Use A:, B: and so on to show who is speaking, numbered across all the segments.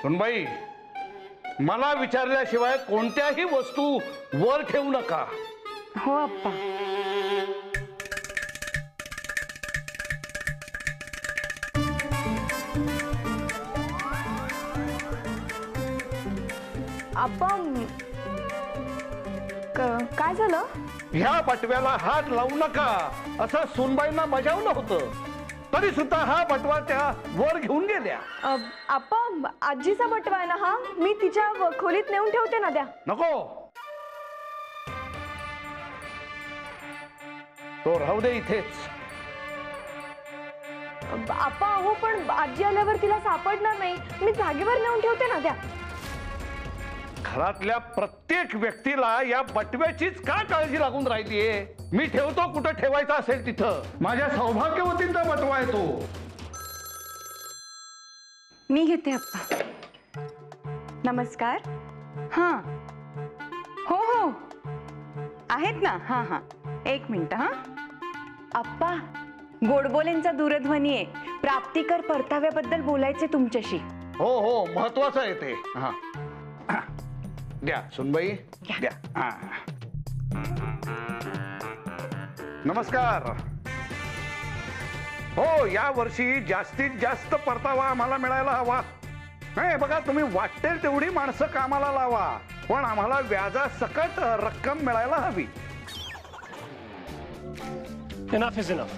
A: सुनबाई, मला विचारल्याशिवाय कोणत्याही वस्तू वर ठेवू नका.
B: हो आप्पा. आप्पा काय झालं?
A: ह्या बटव्याला हात लावू नका असं सुनबाईंना बजावलं होतं, तरी सुद्धा हा बटवा त्या वर घेऊन गेल्या.
B: आप्पा, आजीचा बटवा आहे ना हा, मी तिच्या खोलीत नेऊन ठेवते ना. द्या.
A: नको, तो राहू दे इथेच.
B: आप्पा हो, पण आजी आल्यावर तिला सापडणार नाही, मी जागेवर नेऊन ठेवते ना. द्या.
A: घरातल्या प्रत्येक व्यक्तीला या बटव्याचीच का काळजी लागून राहिलीये? मी ठेवतो कुठं ठेवायचं असेल तिथं. माझ्या सौभाग्यवतींचा बटवा आहे तो.
B: मी घेते आप्पा. नमस्कार. हां हो हो आहेत ना. हां हां, एक मिनिट. हां आप्पा, गोडबोलेंचा दूरध्वनी आहे. प्राप्तिकर परताव्याबद्दल बोलायचे तुमच्याशी.
A: हो हो, महत्वाचं आहे ते. हा द्या सुनबाई, द्या. नमस्कार. हो, या वर्षी जास्तीत जास्त परतावा आम्हाला मिळायला हवा. नाही बघा, तुम्ही वाटेल तेवढी माणसं कामाला लावा, पण आम्हाला व्याजासकट रक्कम मिळायला हवी.
C: Enough is enough.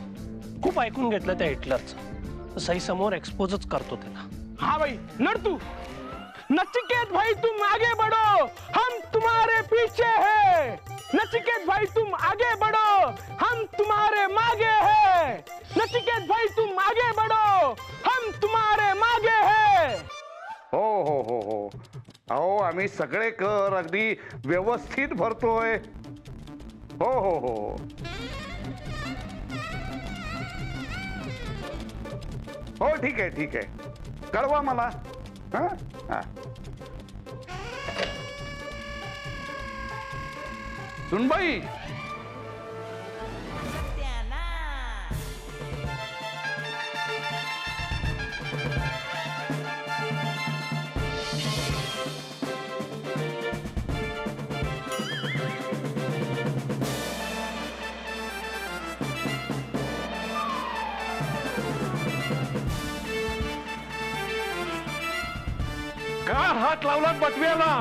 C: खूप ऐकून घेतलं त्या हिटलरचं. सही समोर एक्सपोजच करतो त्याला.
D: हाँ भाई, लड़ तू. नचिकेत भाई तुम आगे बढ़ो, हम तुम्हारे पीछे हैं. नचिकेत भाई तुम आगे बढ़ो, हम तुम्हारे मागे हैं. नचिकेत भाई तुम आगे बढ़ो, हम तुम्हारे मागे हैं.
A: हो हो हो हो, अहो आम्ही सगळे कर अगदी व्यवस्थित भरतोय. हो हो हो. हो ठीक आहे ठीक आहे, कळवा मला. हा हा. सुनबाई, का हात लावलात बटव्याला?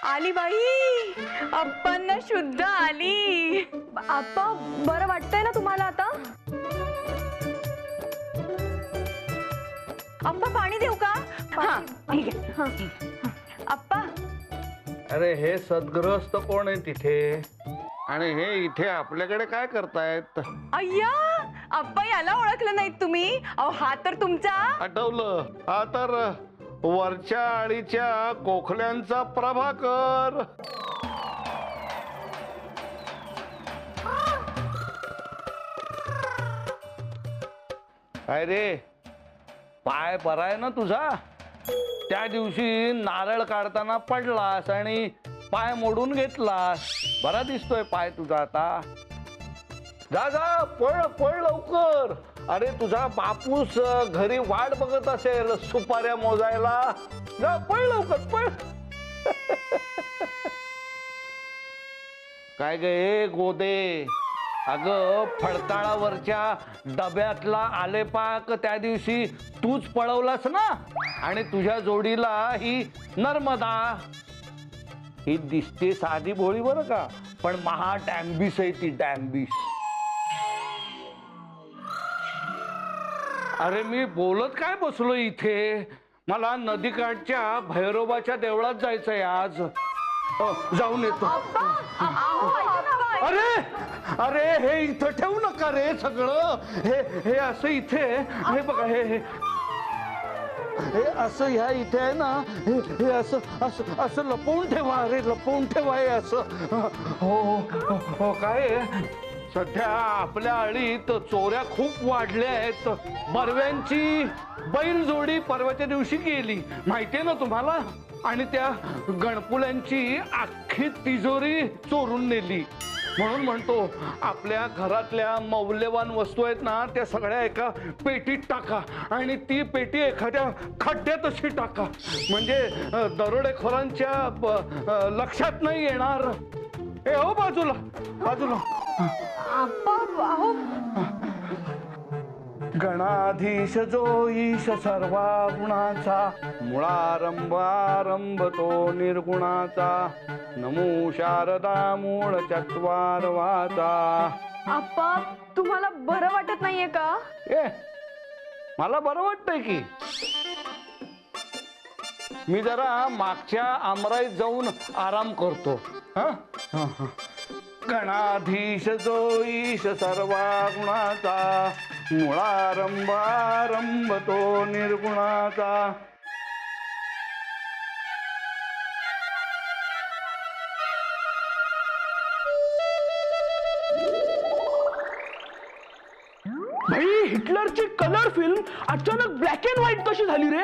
B: आली बाई, अप्पांना शुद्ध आली. आप्पा, बरं वाटतंय ना तुम्हाला आता? आप्पा, पाणी देऊ का? ठीक आहे. आप्पा,
A: अरे हे सद्गृहस्थ कोण आहे तिथे, आणि हे इथे आपल्याकडे काय करतायत?
B: अय्या, आप्पा याला ओळखलं नाहीत तुम्ही? अहो हा तर तुमचा.
A: आठवलं, हा तर वरच्या आळीच्या कोखल्यांचा प्रभाकर. काय रे, पाय बरा आहे ना तुझा? त्या दिवशी नारळ काढताना पडलास आणि पाय मोडून घेतलास. बरा दिसतोय पाय तुझा आता. जा जा, पळ पळ लवकर. अरे तुझा बापूस घरी वाट बघत असेल सुपाऱ्या मोजायला. जा पळ लवकर, पळ. काय गे गोदे, अगं फडताळावरच्या डब्यातला आलेपाक त्या दिवशी तूच पळवलास ना, आणि तुझ्या जोडीला ही नर्मदा. ही दिसते साधी भोळी बरं का, पण महा डॅम्बिस आहे ती, डॅम्बिस. अरे मी बोलत काय बसलो इथे? मला नदीकाठच्या भैरोबाच्या देवळात जायचंय आज. जाऊन येतो. अरे अरे हे इथं ठेवू नका रे सगळं. हे असं इथे हे बघा हे असं ह्या इथे आहे ना. हे असं असं असं लपवून ठेवा. अरे लपवून ठेवा हे असं. हो काय सध्या आपल्या आळीत चोऱ्या खूप वाढल्या आहेत. बरव्यांची बैलजोडी परवाच्या दिवशी गेली माहितीये ना तुम्हाला. आणि त्या गणपुल्यांची अख्खी तिजोरी चोरून नेली. म्हणून म्हणतो आपल्या घरातल्या मौल्यवान वस्तू आहेत ना त्या सगळ्या एका पेटीत टाका आणि ती पेटी एखाद्या खड्ड्यात अशी टाका. म्हणजे दरोडेखोरांच्या लक्षात नाही येणार. ए हो बाजूला बाजूला. गणाधीश जो ईश सर्वा गुणाचा मुळारंभ तो निर्गुणाचा नमो शारदा मूळ चत्वारवाचा.
B: आप्पा तुम्हाला बरं वाटत नाहीये का?
A: ए मला बरं वाटतंय की. मी जरा मागच्या आमराईत जाऊन आराम करतो. गणाधीश जो ईश सर्वा गुणाचा मुळारंभ तो निर्गुणाचा.
D: भाई हिटलरची कलर फिल्म अचानक ब्लॅक अँड व्हाईट कशी झाली रे?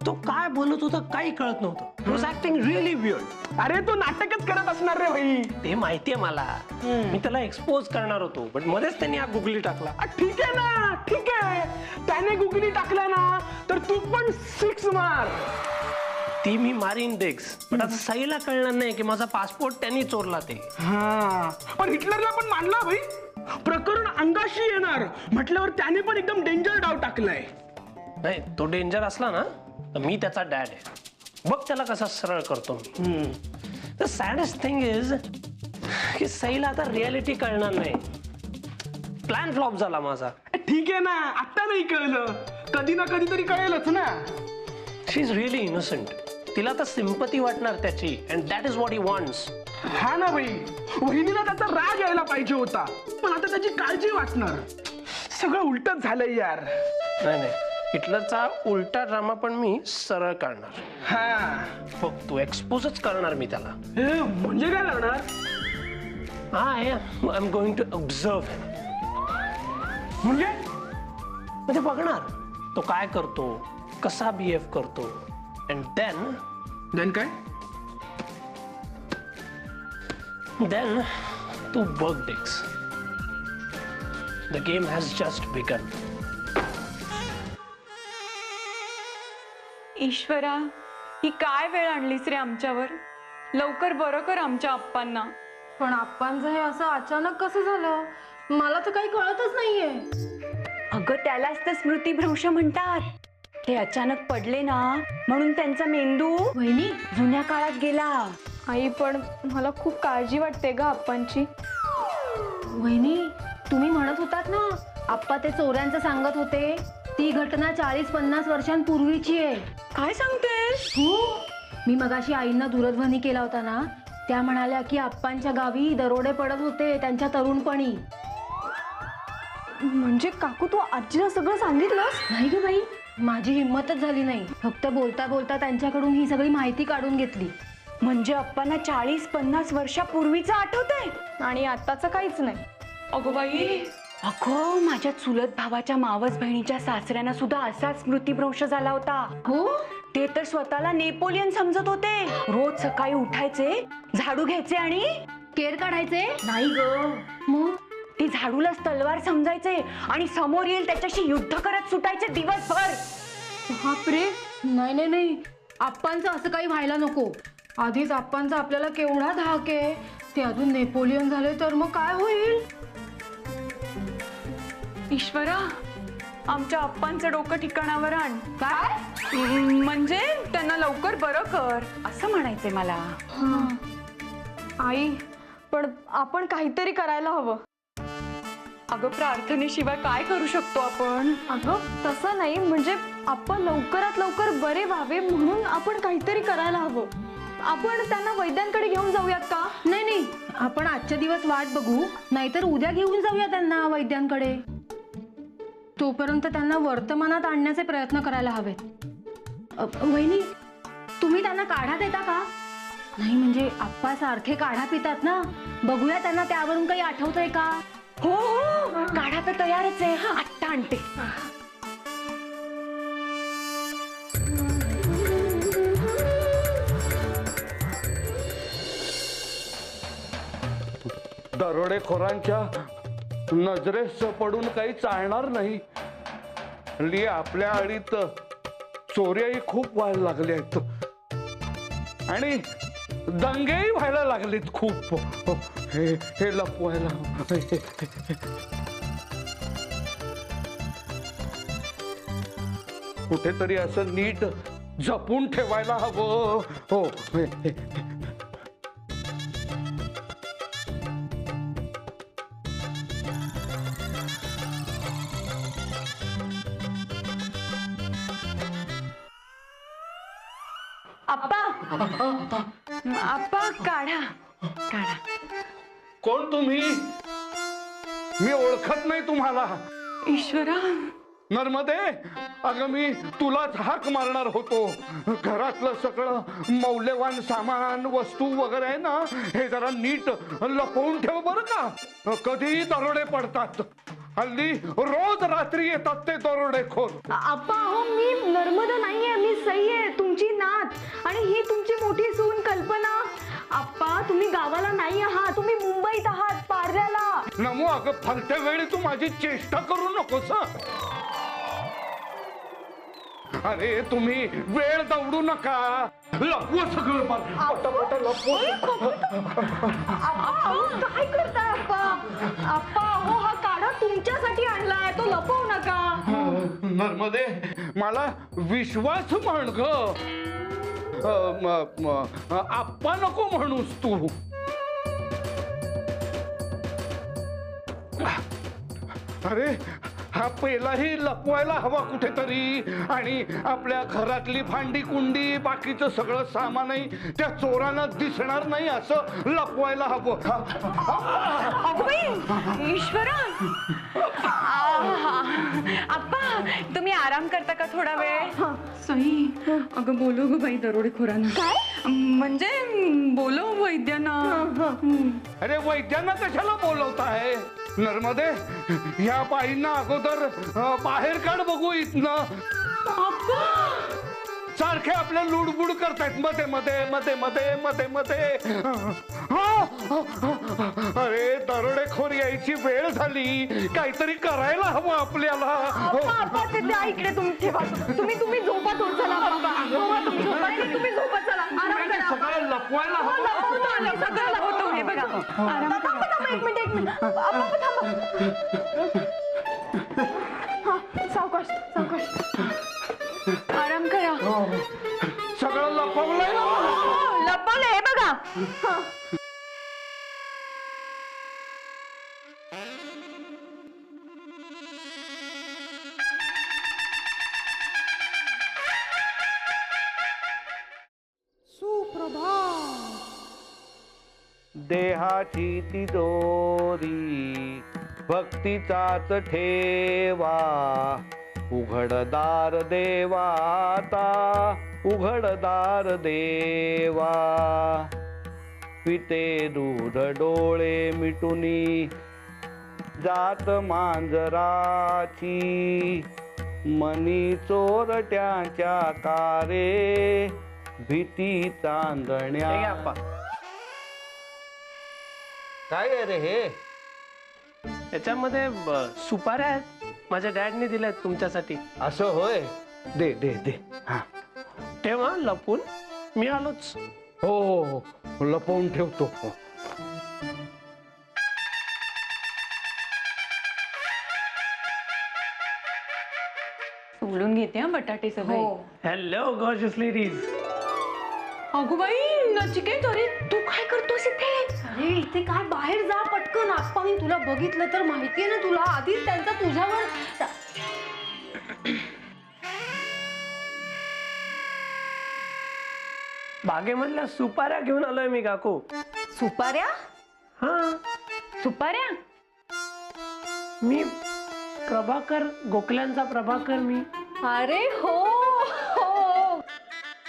C: तो काय बोलत होता काही कळत नव्हतं. He was acting really weird.
D: अरे तो नाटकच करत असणार रे भाई.
C: ते माहितीये मला. मी त्याला एक्सपोज करणार होतो पण मध्येच त्यांनी हा गुगली टाकला.
D: ठीक आहे ना ठीक आहे. त्याने गुगली टाकला ना तर तू पण 6 मार.
C: ती मी मारीन डेक्स पण आता सईला कळणार नाही की माझा पासपोर्ट त्यांनी चोरला ते.
D: हा पण हिटलरला पण मानला भाई. प्रकरण अंगाशी येणार म्हटल्यावर त्याने पण एकदम डेंजर डाव टाकलाय.
C: नाही तो डेंजर असला ना तर मी त्याचा डॅड आहे. बघ त्याला कसा सरळ करतो मी. द सॅडेस्ट थिंग इज की सईला आता रियालिटी कळणार नाही. प्लॅन फ्लॉप झाला माझा.
D: ठीक आहे ना आता नाही कळलं कधी ना कधीतरी कळेलच ना.
C: शी इज रिअली इनोसेंट. तिला आता सिंपती वाटणार त्याची and that is what he wants.
D: हा ना भाई वहिनीला त्याचा राग यायला पाहिजे होता पण आता त्याची काळजी वाटणार. सगळं उलटच झालंय यार.
C: नाही नाही हिटलरचा उलटा ड्रामा पण मी सरळ करणार.
D: हा
C: बघ तू एक्सपोजच करणार मी त्याला.
D: म्हणजे काय करणार?
C: I am going to observe. म्हणजे बघणार तो काय करतो कसा बिहेव करतो अँड देन
D: काय
C: Then, तू बघ डेक्स. The game has just begun.
B: ईश्वरा ही काय वेळ आणलीस रे आमच्यावर. लवकर बरं कर आमच्या आप्पांना.
E: पण आप्पांचं हे असं अचानक कसं झालं मला तर काही कळतच नाहीये.
B: अगं त्यालाच तर स्मृतिभ्रंश म्हणतात. ते अचानक पडले ना म्हणून त्यांचा मेंदू
E: वहिनी
B: जुन्या काळात गेला.
F: आई पण मला खूप काळजी वाटते ग आप्पांची.
E: वहिनी तुम्ही म्हणत होतात ना आप्पा ते चोऱ्यांचं सांगत होते ती घटना 40-50 वर्षांपूर्वीची आहे.
B: काय सांगतेस?
E: हो मी मगाशी आईंना दूरध्वनी केला होता ना त्या म्हणाल्या की आप्पांच्या गावी दरोडे पडत होते त्यांच्या तरुणपणी.
F: म्हणजे काकू तू आजीला सगळं सांगितलंस?
E: नाही ग बाई माझी हिंमतच झाली नाही. फक्त बोलता बोलता त्यांच्याकडून ही सगळी माहिती काढून घेतली.
B: म्हणजे आप्पांना 40-50 वर्षापूर्वीचं आठवतंय
F: आणि आताच काहीच नाही.
B: अगो बाई. अगो माझ्या चुलत भावाच्या मावस बहिणीच्या सासऱ्यांना सुद्धा असाच स्मृतिभ्रंश झाला होता.
E: हो
B: ते तर स्वतःला नेपोलियन समजत होते. रोज सकाळी उठायचे झाडू घ्यायचे आणि
E: केर काढायचे.
B: नाही ग
E: मग
B: ते झाडूलाच तलवार समजायचे आणि समोर येईल त्याच्याशी युद्ध करत सुटायचे दिवसभर.
E: बापरे नाही नाही नाही आप्पांचं असं काही व्हायला नको. आधीच आप्पांचा आपल्याला केवढा धाक आहे ते अजून नेपोलियन झाले तर मग काय होईल.
B: ईश्वरा आमच्या आप्पांचं डोकं ठिकाणावर आण.
E: काय
B: म्हणजे त्यांना लवकर बरं कर असं म्हणायचंय मला.
F: आई पण आपण काहीतरी करायला हवं.
B: अगं प्रार्थनेशिवाय काय करू शकतो आपण?
F: अगं तसं नाही म्हणजे आपण लवकरात लवकर बरे व्हावे म्हणून आपण काहीतरी करायला हवं. आपण त्यांना वैद्यांकडे घेऊन जाऊयात का?
E: नाही नाही, आपण आजच्या दिवस वाट बघू, नाहीतर उद्या घेऊन जाऊया त्यांना वैद्यांकडे. तोपर्यंत त्यांना वर्तमानात आणण्याचे प्रयत्न करायला हवेत. वहिनी, तुम्ही त्यांना काढा देता का? नाही म्हणजे आप्पा सारखे काढा पितात ना, बघूया त्यांना त्यावरून काही आठवतंय का.
B: हो हो, काढा तर तयारच आहे. आत्ता आणते.
A: दरोडेखोरांच्या नजरेस पडून काही चालणार नाही. हल्ली आपल्या आडीत चोऱ्याही खूप व्हायला लागल्या आहेत आणि दंगेही व्हायला लागलेत खूप. हे लपवायला कुठेतरी असं नीट जपून ठेवायला हवं. हो.
B: आप्पा आप्पा काढा काढा.
A: कोण तुम्ही? मी ओळखत नाही तुम्हाला.
B: ईश्वरा,
A: नर्मदे, अगं मी तुलाच हाक मारणार होतो. घरातलं सगळं मौल्यवान सामान वस्तू वगैरे आहे ना, हे जरा नीट लपवून ठेव बरं का. कधीही दरोडे पडतात. हल्ली रोज रात्री येतात ते दरोडेखोर.
F: आप्पा हो, मी नर्मदा नाहीये, मी सई आहे, तुमची नात. आणि ही तुमची मोठी सून कल्पना. आप्पा तुम्ही गावाला नाही आहात, तुम्ही मुंबईत आहात, पार्ल्याला.
A: नमो, अगं फलत्या वेळी तू माझी चेष्टा करू नकोस. अरे तुम्ही वेळ दवडू नका. लपवू सगळं पटापट लपवू.
F: काय करताय आप्पा? आप्पा हो, हा काढा तुमच्यासाठी आणलाय, तो लपवू नका.
A: नर्मदे, मला विश्वास म्हण ग. आप्पा नको म्हणूस तू. अरे हा पेलाही लपवायला हवा कुठेतरी. आणि आपल्या घरातली भांडी कुंडी बाकीचं सगळं सामानही त्या चोरांना दिसणार नाही असं लपवायला हवं.
B: अगं बाई, ईश्वरा. आप्पा तुम्ही आराम करता का थोडा वेळ? सई, अगं बोलव ग बाई दरोडेखोरांना. काय म्हणजे बोलव वैद्यांना.
A: अरे वैद्यांना कशाला बोलवताय? नर्मदे, ह्या बाईंना अगोदर बाहेर काढ बघू इथनं. सारखे आपल्या लुडबुड करतायत मध्ये मध्ये मध्ये मध्ये मध्ये मध्ये. अरे दरोडेखोर यायची वेळ झाली, काहीतरी करायला हवं आपल्याला.
F: आप्पा ते द्या इकडे, तुम्ही ठेवा. तुम्ही झोपा थोडं. चला आप्पा, तुम्ही झोपा. तुम्ही झोपा, चला आराम करा.
A: सगळं लपवायला
F: हो,
A: हवं.
F: लपवतो आलं, सगळं लपवतो. हे बघा, आराम करा. एक मिनिट. आप्पा थांबा. हा, सावकाश सावकाश.
B: आराम करा.
A: सगळं लपवलंय ना.
B: लपवलंय बघा.
A: देहाची तिजोरी भक्तीचाच ठेवा. उघडदार देवाता उघडदार देवा. पिते दूध डोळे मिटुनी जात मांजराची. मनी चोरट्याच्या कारे भीती
C: हे घ्या
A: चांदण्या.
C: आप्पा.
A: काय आहे रे हे?
C: याच्यामध्ये सुपाऱ्या आहेत, माझ्या डॅडने दिल्यात तुमच्यासाठी.
A: असं होय? दे दे दे. हा.
C: तेव्हा लपून मी आलोच.
A: हो हो हो, लपवून ठेवतो.
B: सोडून घेते हा बटाटे सगळे.
C: Hello gorgeous ladies.
B: अगो बाई नचिकेत, अरे तू काय करतोस इथे?
E: अरे इथे काय, बाहेर जा पटकन. आप्पा मी तुला बघितलं तर माहितीये ना तुला, आधीच त्यांचा तुझ्यावर.
C: बागेमधल्या सुपाऱ्या घेऊन आलोय मी काकू.
F: सुपाऱ्या?
C: हा,
F: सुपाऱ्या?
C: मी प्रभाकर गोखल्यांचा प्रभाकर मी.
E: अरे हो हो,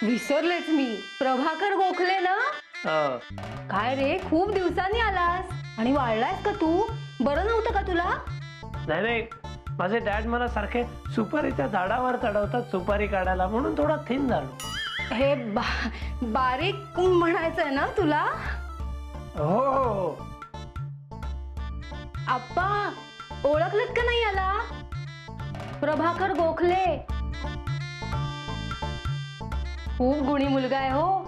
E: विसरलेच मी. प्रभाकर गोखले ना.
C: हा.
E: काय रे, खूप दिवसांनी आलास आणि वाढलायस का तू? बरं नव्हतं का तुला?
C: नाही नाही, माझे डॅड मला सारखे सुपारीच्या झाडावर चढवतात सुपारी काढायला, म्हणून थोडा थिन झालो.
E: हे बारीक म्हणायचंय ना तुला?
C: हो हो.
E: आप्पा, ओळखलत का नाही याला? प्रभाकर गोखले. खूप गुणी मुलगा आहे हो,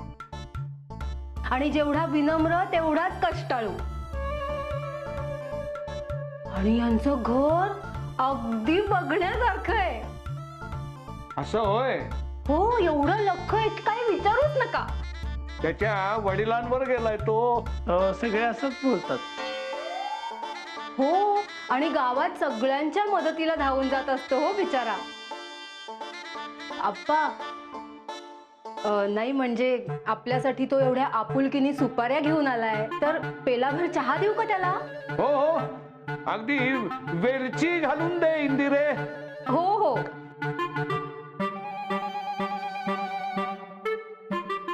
E: आणि जेवढा विनम्र तेवढाच कष्टाळू. आणि यांचं घर अगदी बघण्यासारखं आहे.
A: असं होय?
E: हो, एवढं लख आहे की काही विचारूच नका.
A: त्याच्या वडिलांवर गेलाय तो.
C: सगळे असंच बोलतात.
E: हो, आणि गावात सगळ्यांच्या मदतीला धावून जात असतो हो बिचारा. आप्पा, नाही म्हणजे आपल्यासाठी तो एवढ्या आपुलकीने सुपाऱ्या घेऊन आलाय, तर पेलाभर चहा देऊ का त्याला?
A: हो हो, अगदी वेलची घालून दे इंदिरे.
E: हो हो.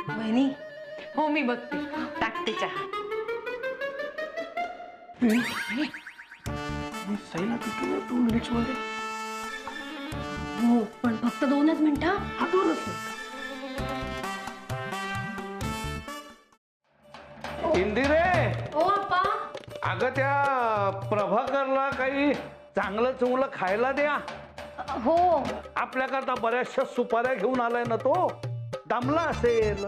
E: वहिनी,
B: हो मी बघते, टाकते चहा.
C: सईला भेटू 2 मिनिट्स मध्ये.
E: हो, पण फक्त 2च मिनिटं.
C: हा, 2च मिनिट.
A: इंदिरे,
E: हो आप्पा.
A: अगं त्या प्रभाकरला काही चांगलं चुंगलं खायला द्या.
E: हो,
A: आपल्याकरता बऱ्याचशा सुपाऱ्या घेऊन आलाय ना तो, दमला असेल.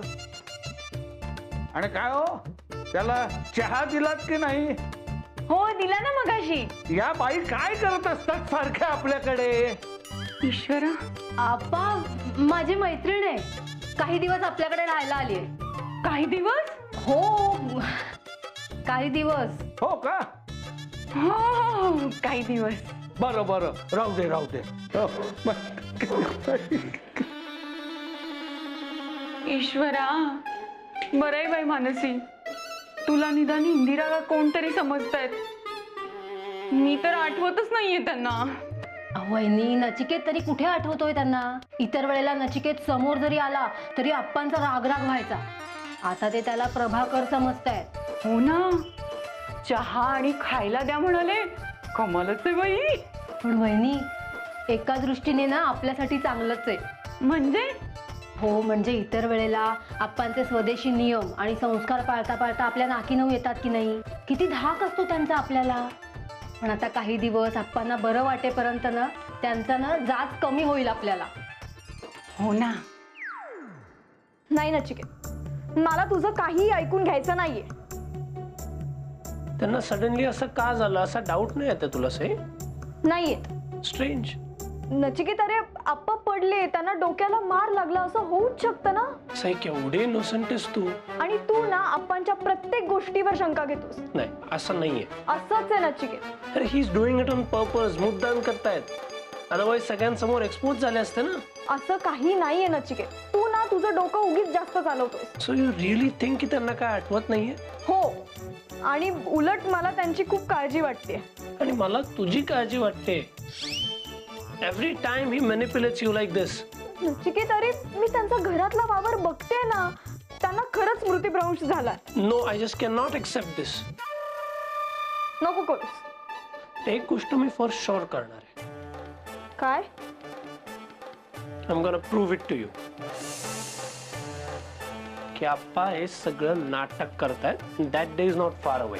A: आणि काय हो, त्याला चहा दिलात की नाही?
F: हो, दिला ना मगाशी.
A: या बाई काय करत असतात सारख्या आपल्याकडे?
B: ईश्वरा,
E: आप्पा माझी मैत्रीण आहे, काही दिवस आपल्याकडे राहायला आली आहे.
B: काही दिवस?
E: हो, काही दिवस.
A: हो का?
B: हो हो हो, काही दिवस.
A: बरं बरं, राहू दे राहू दे. हो,
B: ईश्वरा, बरं आहे बाई मानसी, तुला निदान इंदिरा का कोणतरी समजतायत. मी तर आठवतच नाहीये त्यांना.
E: वहिनी, नचिकेत तरी कुठे आठवतोय त्यांना? इतर वेळेला नचिकेत समोर जरी आला तरी आप्पांचा रागराग व्हायचा. आता ते त्याला प्रभाकर समजतायत.
B: हो ना, चहा आणि खायला द्या म्हणाले. कमालच आहे बाई.
E: पण वहिनी, एका दृष्टीने ना आपल्यासाठी चांगलंच आहे.
B: म्हणजे?
E: हो, म्हणजे इतर वेळेला आप्पांचे स्वदेशी नियम आणि संस्कार पाळता पाळता आपल्या नाकीनऊ येतात की नाही, किती धाक असतो त्यांचा आपल्याला. पण आता काही दिवस आप्पांना बरं वाटेपर्यंत ना त्यांचा ना जाच कमी होईल आपल्याला.
B: हो ना.
F: नाही नचिकेत, मला तुझं काही ऐकून घ्यायचं नाहीये.
C: त्यांना सडनली असं का झालं असा डाऊट नाही येते तुला सई?
F: नाहीये.
C: स्ट्रेंज.
F: नचिकेत, अरे आप्पा पडले, त्यांना डोक्याला मार लागला, असं होऊच शकतं ना.
C: सई केवढी इनोसंट आहेस तू.
F: आणि तू ना आप्पांच्या प्रत्येक गोष्टीवर शंका घेतोस.
C: नाही, असं नाहीये.
F: असंच आहे नचिकेत.
C: अरे he is doing it on purpose. मुद्दाम करतायत, अदरवाईज सगळ्यांसमोर एक्सपोज झाले असते ना.
F: असं काही नाहीये नचिकेत, तू ना तुझं डोकं उगीच जास्त चालवतोस.
C: सो यू रिअली थिंक की त्यांना काय आठवत नाहीये?
F: हो, आणि उलट मला त्यांची खूप काळजी वाटते.
C: आणि मला तुझी काळजी वाटते. Every time he manipulates you like this.
F: Nachiket, अरे मी त्यांचा घरातला वावर बघते ना, त्यांना खरंच मृत्यूभ्रंश झाला.
C: No, I just can not accept this.
F: नको करूस.
C: एक गोष्ट मी फॉर शुअर करणार आहे.
F: काय?
C: I am gonna prove it to you की आप्पा हे सगळं नाटक करतायत. That day is not far away.